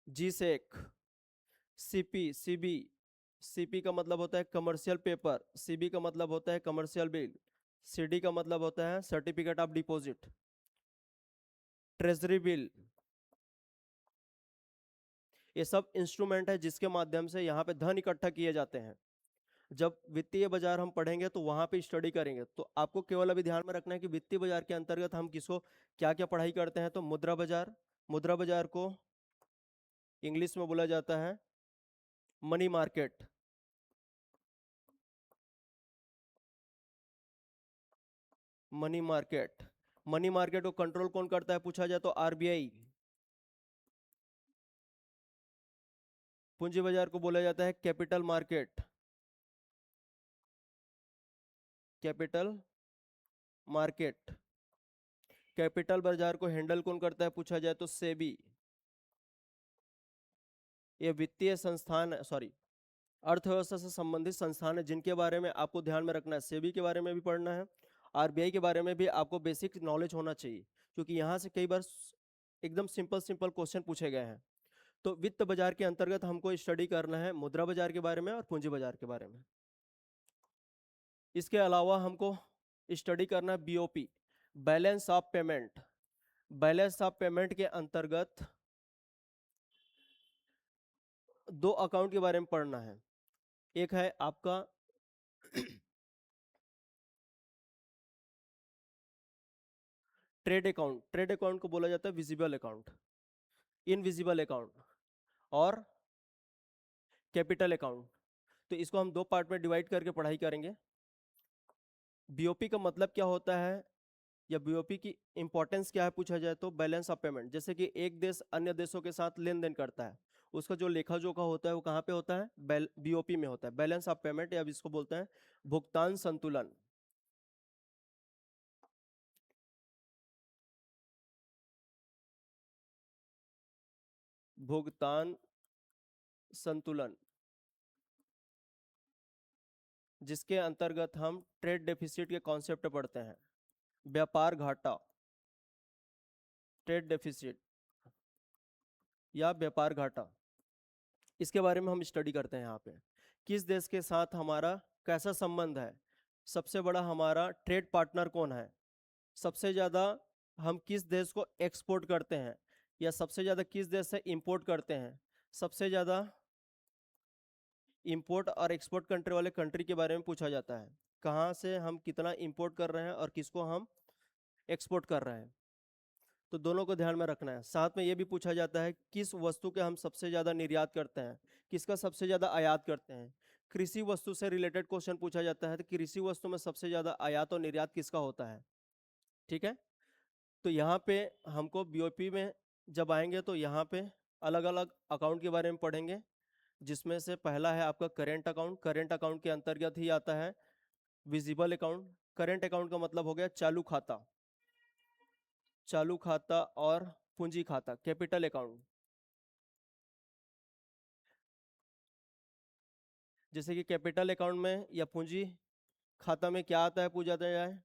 G-sec, CP, CB. CP का मतलब होता है कमर्शियल पेपर, सीबी का मतलब होता है कमर्शियल बिल, सीडी का मतलब होता है certificate of deposit, treasury bill. ये सब इंस्ट्रूमेंट है जिसके माध्यम से यहाँ पे धन इकट्ठा किए जाते हैं। जब वित्तीय बाजार हम पढ़ेंगे तो वहां पे स्टडी करेंगे, तो आपको केवल अभी ध्यान में रखना है कि वित्तीय बाजार के अंतर्गत हम किसको क्या क्या पढ़ाई करते हैं। तो मुद्रा बाजार, मुद्रा बाजार को इंग्लिश में बोला जाता है money market. Money market, money market को कंट्रोल कौन करता है पूछा जाए तो आरबीआई। पूंजी बाजार को बोला जाता है capital market, capital market. Capital बाजार को हैंडल कौन करता है पूछा जाए तो सेबी। ये वित्तीय संस्थान, सॉरी, अर्थव्यवस्था से संबंधित संस्थान है जिनके बारे में आपको ध्यान में रखना है। सेबी के बारे में भी पढ़ना है, आरबीआई के बारे में भी आपको बेसिक नॉलेज होना चाहिए, क्योंकि यहाँ से कई बार एकदम सिंपल सिंपल क्वेश्चन पूछे गए हैं। तो वित्त बाजार के अंतर्गत हमको स्टडी करना है मुद्रा बाजार के बारे में और पूंजी बाजार के बारे में। इसके अलावा हमको स्टडी करना है BOP, balance of payment. Balance of payment के अंतर्गत दो अकाउंट के बारे में पढ़ना है। एक है आपका ट्रेड अकाउंट, ट्रेड अकाउंट को बोला जाता है विजिबल अकाउंट, इनविजिबल अकाउंट, और कैपिटल अकाउंट। तो इसको हम दो पार्ट में डिवाइड करके पढ़ाई करेंगे। बीओपी का मतलब क्या होता है या बीओपी की इंपॉर्टेंस क्या है पूछा जाए तो बैलेंस ऑफ पेमेंट। जैसे कि एक देश अन्य देशों के साथ लेन देन करता है, उसका जो लेखा जोखा होता है वो कहाँ पे होता है, बीओपी में होता है, बैलेंस ऑफ पेमेंट, या इसको बोलते हैं भुगतान संतुलन। भुगतान संतुलन, जिसके अंतर्गत हम ट्रेड डेफिसिट के कॉन्सेप्ट पढ़ते हैं। व्यापार घाटा, ट्रेड डेफिसिट या व्यापार घाटा, इसके बारे में हम स्टडी करते हैं यहाँ पे। किस देश के साथ हमारा कैसा संबंध है, सबसे बड़ा हमारा ट्रेड पार्टनर कौन है, सबसे ज़्यादा हम किस देश को एक्सपोर्ट करते हैं, या सबसे ज़्यादा किस देश से इंपोर्ट करते हैं, सबसे ज़्यादा इंपोर्ट और एक्सपोर्ट कंट्री वाले कंट्री के बारे में पूछा जाता है। कहाँ से हम कितना इंपोर्ट कर रहे हैं और किसको हम एक्सपोर्ट कर रहे हैं, तो दोनों को ध्यान में रखना है। साथ में ये भी पूछा जाता है किस वस्तु के हम सबसे ज़्यादा निर्यात करते हैं, किसका सबसे ज़्यादा आयात करते हैं। कृषि वस्तु से रिलेटेड क्वेश्चन पूछा जाता है तो कृषि वस्तु में सबसे ज़्यादा आयात और निर्यात किसका होता है। ठीक है, तो यहाँ पे हमको बीओपी में जब आएंगे तो यहाँ पे अलग अलग अकाउंट के बारे में पढ़ेंगे, जिसमें से पहला है आपका करेंट अकाउंट। करेंट अकाउंट के अंतर्गत ही आता है विजिबल अकाउंट। करेंट अकाउंट का मतलब हो गया चालू खाता, चालू खाता और पूंजी खाता, कैपिटल अकाउंट। जैसे कि कैपिटल अकाउंट में या पूंजी खाता में क्या आता है पूछा जाए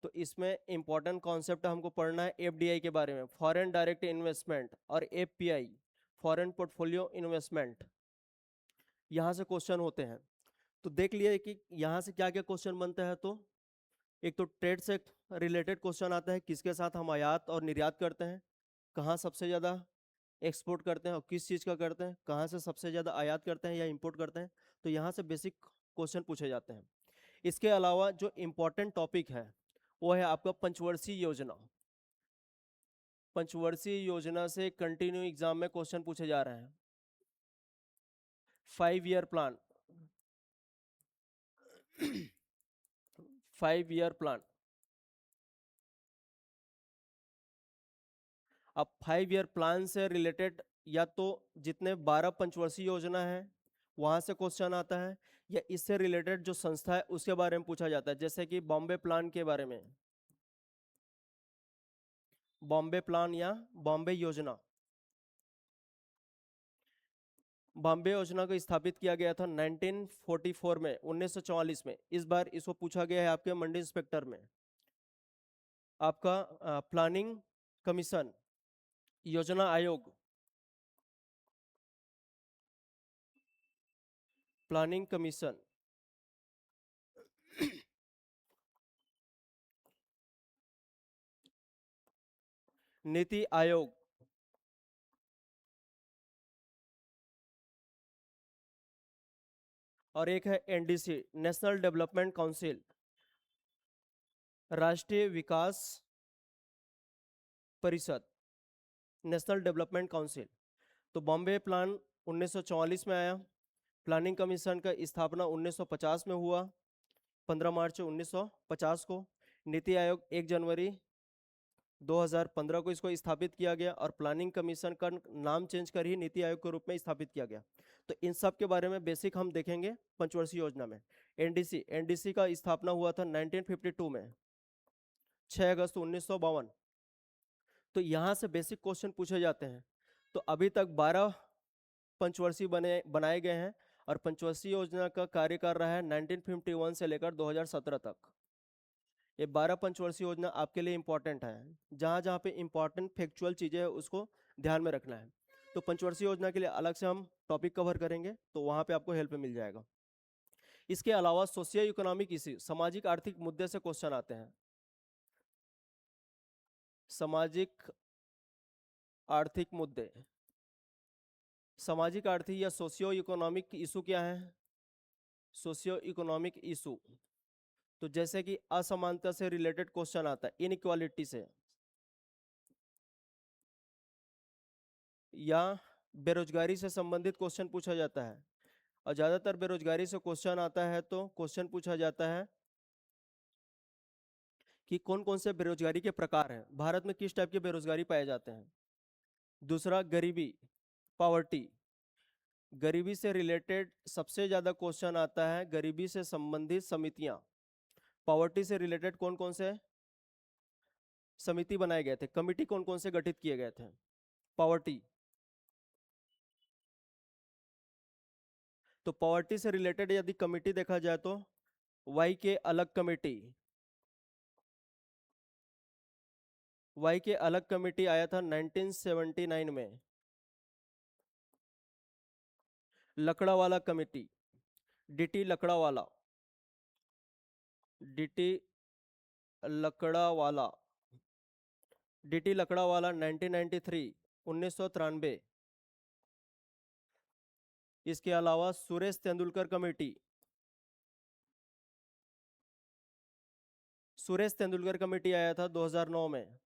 तो इसमें इंपॉर्टेंट कॉन्सेप्ट हमको पढ़ना है एफडीआई के बारे में, फॉरेन डायरेक्ट इन्वेस्टमेंट, और एफपीआई, फॉरेन पोर्टफोलियो इन्वेस्टमेंट। यहाँ से क्वेश्चन होते हैं, तो देख लिए कि यहाँ से क्या क्या क्वेश्चन बनता है। तो एक तो ट्रेड से रिलेटेड क्वेश्चन आता है, किसके साथ हम आयात और निर्यात करते हैं, कहाँ सबसे ज़्यादा एक्सपोर्ट करते हैं और किस चीज़ का करते हैं, कहाँ से सबसे ज़्यादा आयात करते हैं या इंपोर्ट करते हैं। तो यहाँ से बेसिक क्वेश्चन पूछे जाते हैं। इसके अलावा जो इम्पोर्टेंट टॉपिक है वो है आपका पंचवर्षीय योजना। पंचवर्षीय योजना से कंटिन्यू एग्जाम में क्वेश्चन पूछे जा रहे हैं। 5 ईयर प्लान, 5 ईयर प्लान। अब 5 ईयर प्लान से रिलेटेड या तो जितने 12 पंचवर्षीय योजना है वहां से क्वेश्चन आता है, या इससे रिलेटेड जो संस्था है उसके बारे में पूछा जाता है। जैसे कि बॉम्बे प्लान के बारे में, बॉम्बे प्लान या बॉम्बे योजना। बॉम्बे योजना को स्थापित किया गया था 1944 में, 1944 में। इस बार इसको पूछा गया है आपके मंडी इंस्पेक्टर में। आपका प्लानिंग कमीशन, योजना आयोग, प्लानिंग कमीशन, नीति आयोग, और एक है एनडीसी, नेशनल डेवलपमेंट काउंसिल, राष्ट्रीय विकास परिषद, नेशनल डेवलपमेंट काउंसिल। तो बॉम्बे प्लान 1944 में आया। प्लानिंग कमीशन का स्थापना 1950 में हुआ, 15 मार्च 1950 को। नीति आयोग 1 जनवरी 2015 को इसको स्थापित किया गया, और प्लानिंग कमीशन का नाम चेंज कर ही नीति आयोग के रूप में स्थापित किया गया। तो इन सब के बारे में बेसिक हम देखेंगे पंचवर्षीय योजना में। एनडीसी, एनडीसी का स्थापना हुआ था 1952 में, 6 अगस्त 1952। तो यहाँ से बेसिक क्वेश्चन पूछे जाते हैं। तो अभी तक 12 पंचवर्षीय बनाए गए हैं, और पंचवर्षीय योजना का कार्यकाल रहा है 1951 से लेकर 2017 तक। ये 12 पंचवर्षीय योजना आपके लिए इंपॉर्टेंट है, जहाँ जहाँ पे इंपॉर्टेंट फैक्चुअल चीज़ें हैं उसको ध्यान में रखना है। तो पंचवर्षीय योजना के लिए अलग से हम टॉपिक कवर करेंगे, तो वहाँ पे आपको हेल्प मिल जाएगा। इसके अलावा सोशियो इकोनॉमिक इश्यू, सामाजिक आर्थिक मुद्दे से क्वेश्चन आते हैं। सामाजिक आर्थिक मुद्दे, सामाजिक आर्थिक या सोशियो इकोनॉमिक इशू क्या है, सोशियो इकोनॉमिक इशू। तो जैसे कि असमानता से रिलेटेड क्वेश्चन आता है, इनइक्वालिटी से, या बेरोजगारी से संबंधित क्वेश्चन पूछा जाता है। और ज्यादातर बेरोजगारी से क्वेश्चन आता है तो क्वेश्चन पूछा जाता है कि कौन कौन से बेरोजगारी के प्रकार हैं, भारत में किस टाइप के बेरोजगारी पाए जाते हैं। दूसरा गरीबी, पॉवर्टी, गरीबी से रिलेटेड सबसे ज्यादा क्वेश्चन आता है, गरीबी से संबंधित समितियां। पॉवर्टी से रिलेटेड कौन कौन से समिति बनाए गए थे, कमिटी कौन कौन से गठित किए गए थे। पॉवर्टी, तो पॉवर्टी से रिलेटेड यदि कमिटी देखा जाए तो वाई के अलग कमेटी, वाई के अलग कमेटी आया था 1979 में। Lakdawala committee, DT Lakdawala, DT Lakdawala, DT Lakdawala 1993, 1993। इसके अलावा सुरेश तेंदुलकर कमेटी, सुरेश तेंदुलकर कमेटी आया था 2009 में,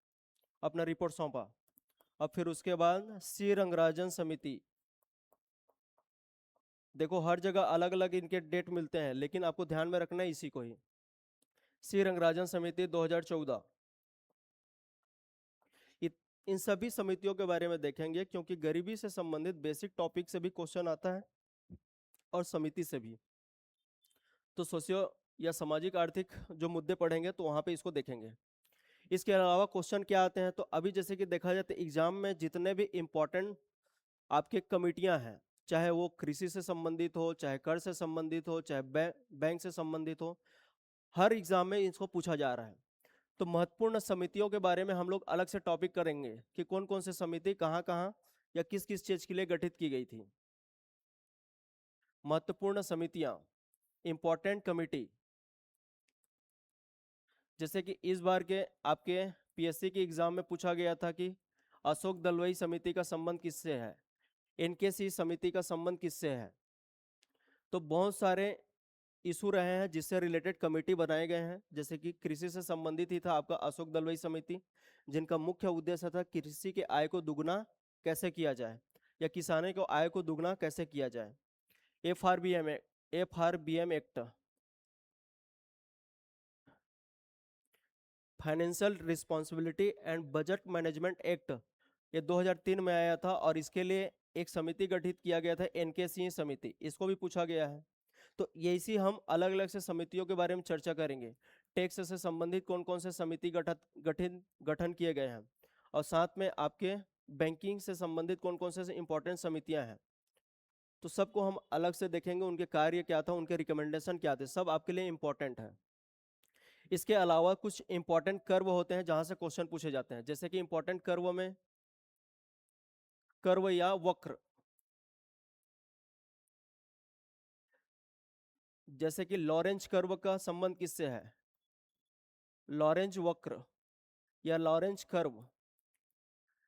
अपना रिपोर्ट सौंपा। अब फिर उसके बाद सी रंगराजन समिति, देखो हर जगह अलग अलग इनके डेट मिलते हैं लेकिन आपको ध्यान में रखना है इसी को ही। सी रंगराजन समिति 2014। इन सभी समितियों के बारे में देखेंगे क्योंकि गरीबी से संबंधित बेसिक टॉपिक से भी क्वेश्चन आता है और समिति से भी। तो सोशियो या सामाजिक आर्थिक जो मुद्दे पढ़ेंगे तो वहां पे इसको देखेंगे। इसके अलावा क्वेश्चन क्या आते हैं, तो अभी जैसे कि देखा जाए तो एग्जाम में जितने भी इंपॉर्टेंट आपके कमिटियां हैं, चाहे वो कृषि से संबंधित हो, चाहे कर से संबंधित हो, चाहे बैंक से संबंधित हो, हर एग्जाम में इसको पूछा जा रहा है। तो महत्वपूर्ण समितियों के बारे में हम लोग अलग से टॉपिक करेंगे कि कौन कौन से समिति कहाँ कहाँ या किस किस चीज के लिए गठित की गई थी। महत्वपूर्ण समितियां, इंपॉर्टेंट कमिटी, जैसे कि इस बार के आपके पीएससी के एग्जाम में पूछा गया था कि अशोक दलवाई समिति का संबंध किससे है, एनकेसी समिति का संबंध किससे है। तो बहुत सारे इशू रहे हैं जिससे रिलेटेड कमेटी बनाए गए हैं, जैसे कि कृषि से संबंधित ही था आपका अशोक दलवाई समिति, जिनका मुख्य उद्देश्य था कृषि के आय को दुगना कैसे किया जाए या किसानों को आय को दुगना कैसे किया जाए। FRBM, FRBM act, financial responsibility and budget management act, ये 2003 में आया था और इसके लिए एक समिति गठित किया गया था, एनके सिंह समिति, इसको भी पूछा गया है। तो यही हम अलग अलग से समितियों के बारे में चर्चा करेंगे। टैक्स से संबंधित कौन कौन से समिति गठन किए गए हैं, और साथ में आपके बैंकिंग से संबंधित कौन कौन से इंपॉर्टेंट समितियां हैं, तो सबको हम अलग से देखेंगे, उनके कार्य क्या था, उनके रिकमेंडेशन क्या थे, सब आपके लिए इंपॉर्टेंट है। इसके अलावा कुछ इंपॉर्टेंट कर्व होते हैं जहां से क्वेश्चन पूछे जाते हैं, जैसे कि इंपॉर्टेंट कर्व में कर्व या वक्र, जैसे कि लॉरेंज कर्व का संबंध किससे है, लॉरेंज वक्र या लॉरेंज कर्व।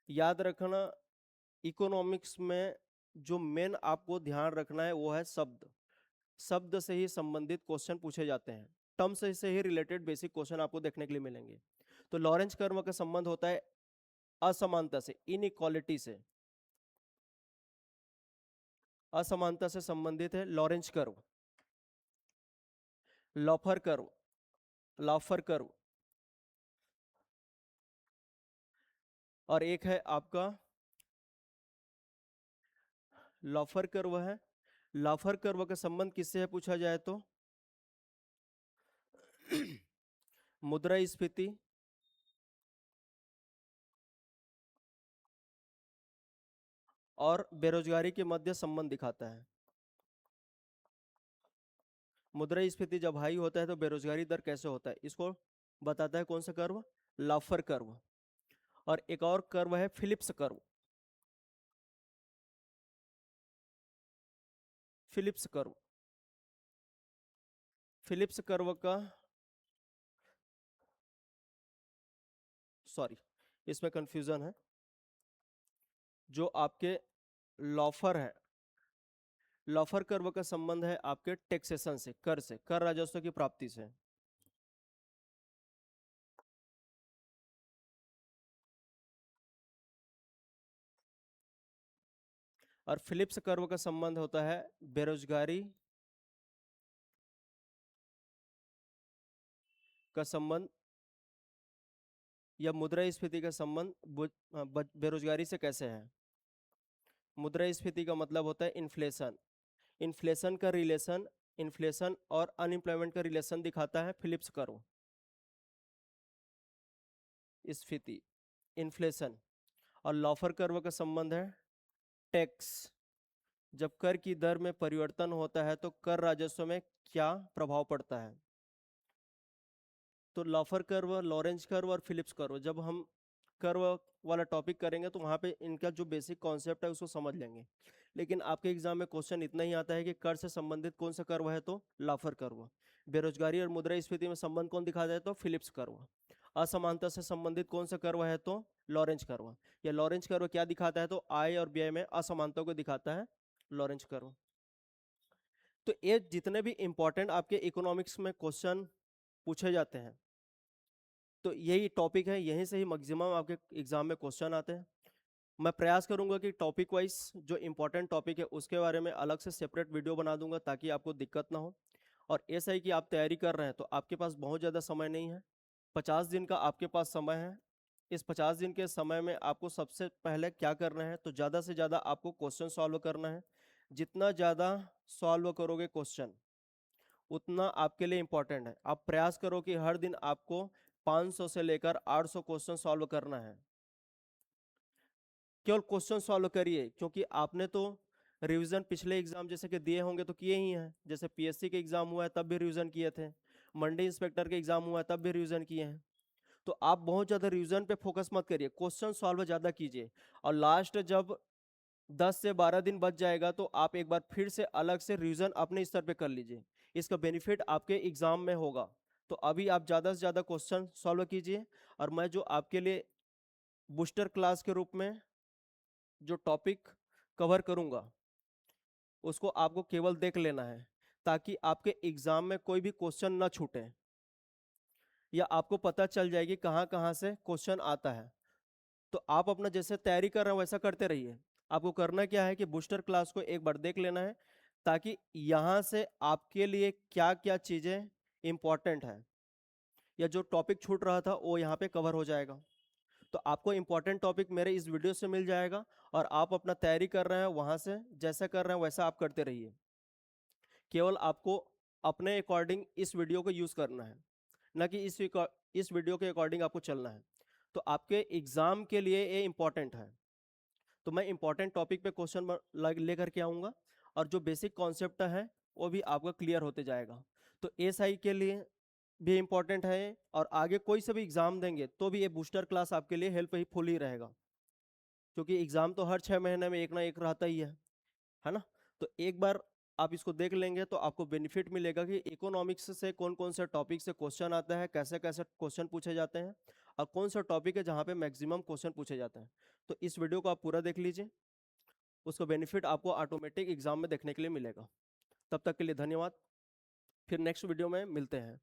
याद रखना, इकोनॉमिक्स में जो मेन आपको ध्यान रखना है वो है शब्द, शब्द से ही संबंधित क्वेश्चन पूछे जाते हैं, टर्म से ही रिलेटेड बेसिक क्वेश्चन आपको देखने के लिए मिलेंगे। तो लॉरेंज कर्व का संबंध होता है असमानता से, इनइक्वालिटी से, असमानता से संबंधित है लॉरेंज कर्व। लॉफर कर्व, लॉफर कर्व, और एक है आपका लॉफर कर्व है। लॉफर कर्व का संबंध किससे है पूछा जाए तो मुद्रास्फीति और बेरोजगारी के मध्य संबंध दिखाता है। मुद्रास्फीति जब हाई होता है तो बेरोजगारी दर कैसे होता है, इसको बताता है कौन सा कर्व, लॉफर कर्व। और एक और कर्व है Phillips curve, Phillips curve, Phillips curve का, सॉरी इसमें कंफ्यूजन है, जो आपके लॉफर है, लॉफर कर्व का संबंध है आपके टैक्सेशन से, कर से, कर राजस्व की प्राप्ति से। और फिलिप्स कर्व का संबंध होता है बेरोजगारी का संबंध या मुद्रास्फीति का संबंध बेरोजगारी से कैसे है। मुद्रास्फीति का मतलब होता है इन्फ्लेशन। इन्फ्लेशन का रिलेशन, इन्फ्लेशन और अनएम्प्लॉयमेंट का रिलेशन दिखाता है फिलिप्स कर्व। स्फीति, इन्फ्लेशन। और लॉफर कर्व का संबंध है टैक्स। जब कर की दर में परिवर्तन होता है तो कर राजस्व में क्या प्रभाव पड़ता है। तो लॉफर कर्व, लॉरेंज कर्व और फिलिप्स कर्व, जब हम कर्व वाला टॉपिक करेंगे तो वहाँ पे इनका जो बेसिक कॉन्सेप्ट है उसको समझ लेंगे। लेकिन आपके एग्जाम में क्वेश्चन इतना ही आता है कि कर से संबंधित कौन सा कर्व है, तो लॉफर कर्व। बेरोजगारी और मुद्रास्फीति में संबंध कौन दिखा जाए, तो फिलिप्स कर्व। असमानता से संबंधित कौन सा कर्व है, तो लॉरेंज कर्व। या लॉरेंज कर्व क्या दिखाता है, तो आय और व्यय में असमानता को दिखाता है लॉरेंज कर्व। तो ये जितने भी इंपॉर्टेंट आपके इकोनॉमिक्स में क्वेश्चन पूछे जाते हैं, तो यही टॉपिक है, यहीं से ही मैक्सिमम आपके एग्जाम में क्वेश्चन आते हैं। मैं प्रयास करूंगा कि टॉपिक वाइज जो इंपॉर्टेंट टॉपिक है उसके बारे में अलग से सेपरेट वीडियो बना दूंगा ताकि आपको दिक्कत ना हो। और ऐसा ही कि आप तैयारी कर रहे हैं तो आपके पास बहुत ज़्यादा समय नहीं है, 50 दिन का आपके पास समय है। इस 50 दिन के समय में आपको सबसे पहले क्या करना है, तो ज़्यादा से ज़्यादा आपको क्वेश्चन सॉल्व करना है। जितना ज़्यादा सॉल्व करोगे क्वेश्चन उतना आपके लिए इम्पोर्टेंट है। आप प्रयास करो कि हर दिन आपको 500 से लेकर 800 क्वेश्चन सॉल्व करना है। केवल क्वेश्चन सॉल्व करिए, क्योंकि आपने तो रिवीजन पिछले एग्जाम जैसे कि दिए होंगे तो किए ही हैं। जैसे पीएससी के एग्जाम हुआ है तब भी रिवीजन किए थे, मंडी इंस्पेक्टर के एग्जाम हुआ है तब भी रिवीजन किए हैं। तो आप बहुत ज़्यादा रिवीजन पे फोकस मत करिए, क्वेश्चन सॉल्व ज़्यादा कीजिए। और लास्ट जब 10 से 12 दिन बच जाएगा तो आप एक बार फिर से अलग से रिवीजन अपने स्तर पे कर लीजिए, इसका बेनिफिट आपके एग्जाम में होगा। तो अभी आप ज़्यादा से ज़्यादा क्वेश्चन सॉल्व कीजिए। और मैं जो आपके लिए बूस्टर क्लास के रूप में जो टॉपिक कवर करूँगा उसको आपको केवल देख लेना है, ताकि आपके एग्जाम में कोई भी क्वेश्चन ना छूटे, या आपको पता चल जाएगी कहाँ कहाँ से क्वेश्चन आता है। तो आप अपना जैसे तैयारी कर रहे हो वैसा करते रहिए। आपको करना क्या है कि बूस्टर क्लास को एक बार देख लेना है, ताकि यहाँ से आपके लिए क्या क्या चीज़ें इम्पॉर्टेंट है, या जो टॉपिक छूट रहा था वो यहाँ पे कवर हो जाएगा। तो आपको इम्पॉर्टेंट टॉपिक मेरे इस वीडियो से मिल जाएगा, और आप अपना तैयारी कर रहे हैं वहाँ से जैसा कर रहे हैं वैसा आप करते रहिए। केवल आपको अपने अकॉर्डिंग इस वीडियो को यूज़ करना है, ना कि इस वीडियो के अकॉर्डिंग आपको चलना है। तो आपके एग्ज़ाम के लिए ये इम्पॉर्टेंट है। तो मैं इंपॉर्टेंट टॉपिक पे क्वेश्चन लेकर के आऊँगा, और जो बेसिक कॉन्सेप्ट है वो भी आपका क्लियर होते जाएगा। तो एसआई के लिए भी इम्पॉर्टेंट है, और आगे कोई से भी एग्ज़ाम देंगे तो भी ये बूस्टर क्लास आपके लिए हेल्पफुल ही रहेगा, क्योंकि एग्ज़ाम तो हर 6 महीने में एक ना एक रहता ही है ना। तो एक बार आप इसको देख लेंगे तो आपको बेनिफिट मिलेगा कि इकोनॉमिक्स से कौन कौन से टॉपिक से क्वेश्चन आता है, कैसे कैसे क्वेश्चन पूछे जाते हैं, और कौन सा टॉपिक है जहाँ पे मैक्सिमम क्वेश्चन पूछे जाते हैं। तो इस वीडियो को आप पूरा देख लीजिए, उसका बेनिफिट आपको ऑटोमेटिक एग्जाम में देखने के लिए मिलेगा। तब तक के लिए धन्यवाद, फिर नेक्स्ट वीडियो में मिलते हैं।